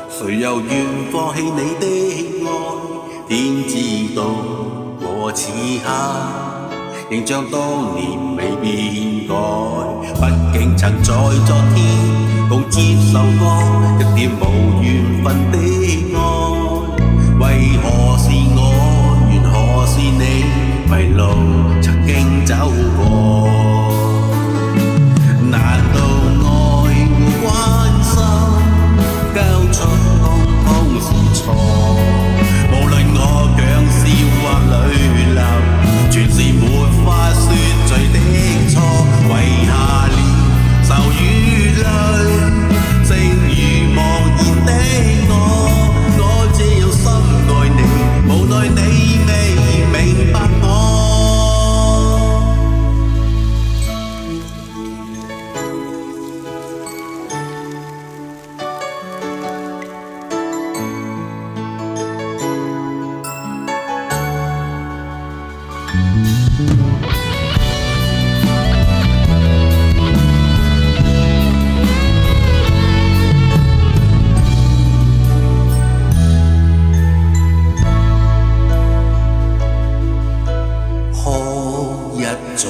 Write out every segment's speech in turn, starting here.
誰又願放棄你的愛？天知道我此刻仍像當年未變改，畢竟曾在昨天共接受過一點無緣分的愛。為何是我，緣何是你，迷路曾經走過？難道愛護關心交出通通是錯？無論我強笑或淚流，全是沒法說罪的錯。遺下了愁與淚，正如茫然的我這樣深愛你，無奈你未明白我。再哭，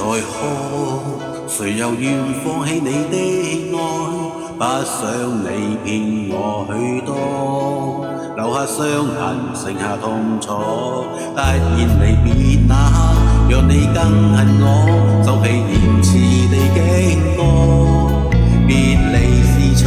誰又願放棄你的愛？不想你騙我許多，留下傷痕，剩下痛楚。突然離別那刻，讓你更恨我，收起言辭地經過，別離是錯。